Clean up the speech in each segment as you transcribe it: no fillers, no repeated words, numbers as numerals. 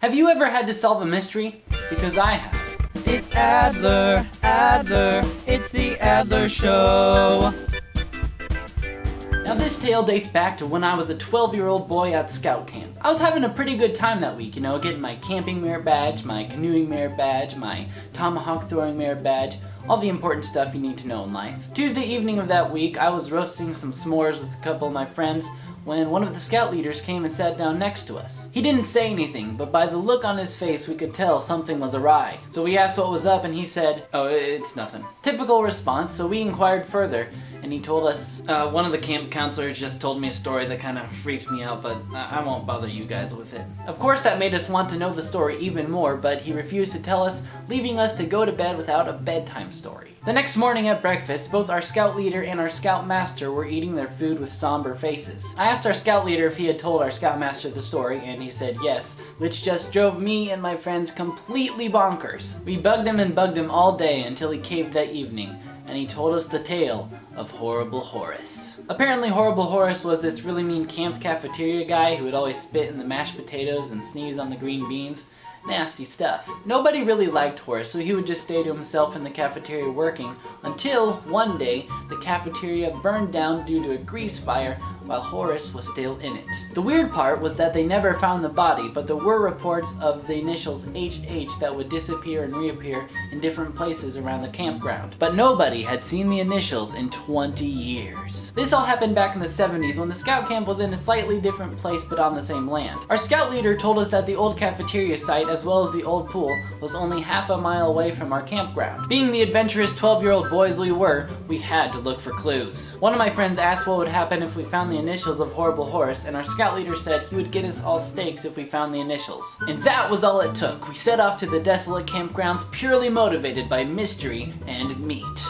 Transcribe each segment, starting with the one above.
Have you ever had to solve a mystery? Because I have. It's Adler, Adler, it's the Adler Show. Now this tale dates back to when I was a 12-year-old boy at scout camp. I was having a pretty good time that week, getting my camping merit badge, my canoeing merit badge, my tomahawk throwing merit badge, all the important stuff you need to know in life. Tuesday evening of that week, I was roasting some s'mores with a couple of my friends when one of the scout leaders came and sat down next to us. He didn't say anything, but by the look on his face we could tell something was awry. So we asked what was up and he said, "Oh, it's nothing." Typical response, so we inquired further and he told us, one of the camp counselors just told me a story that kind of freaked me out, but I won't bother you guys with it. Of course that made us want to know the story even more, but he refused to tell us, leaving us to go to bed without a bedtime story. The next morning at breakfast, both our scout leader and our scout master were eating their food with somber faces. I asked our scout leader if he had told our scout master the story, and he said yes, which just drove me and my friends completely bonkers. We bugged him all day until he caved that evening, and he told us the tale of Horrible Horris. Apparently Horrible Horris was this really mean camp cafeteria guy who would always spit in the mashed potatoes and sneeze on the green beans. Nasty stuff. Nobody really liked Horris, so he would just stay to himself in the cafeteria working until one day the cafeteria burned down due to a grease fire while Horris was still in it. The weird part was that they never found the body, but there were reports of the initials HH that would disappear and reappear in different places around the campground. But nobody had seen the initials in 20 years. This all happened back in the 70s when the scout camp was in a slightly different place but on the same land. Our scout leader told us that the old cafeteria site as well as the old pool was only half a mile away from our campground. Being the adventurous 12-year-old boys we were, we had to look for clues. One of my friends asked what would happen if we found the initials of Horrible Horris, and our scout leader said he would get us all steaks if we found the initials. And that was all it took. We set off to the desolate campgrounds purely motivated by mystery and meat.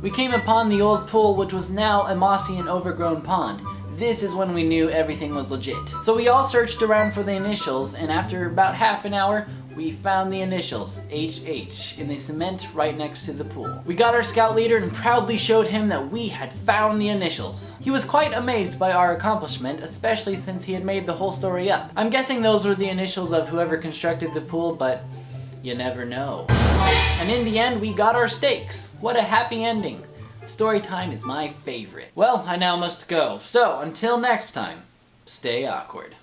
We came upon the old pool, which was now a mossy and overgrown pond. This is when we knew everything was legit. So we all searched around for the initials, and after about half an hour, we found the initials, HH, in the cement right next to the pool. We got our scout leader and proudly showed him that we had found the initials. He was quite amazed by our accomplishment, especially since he had made the whole story up. I'm guessing those were the initials of whoever constructed the pool, but you never know. And in the end, we got our steaks. What a happy ending. Story time is my favorite. Well, I now must go, so until next time, stay awkward.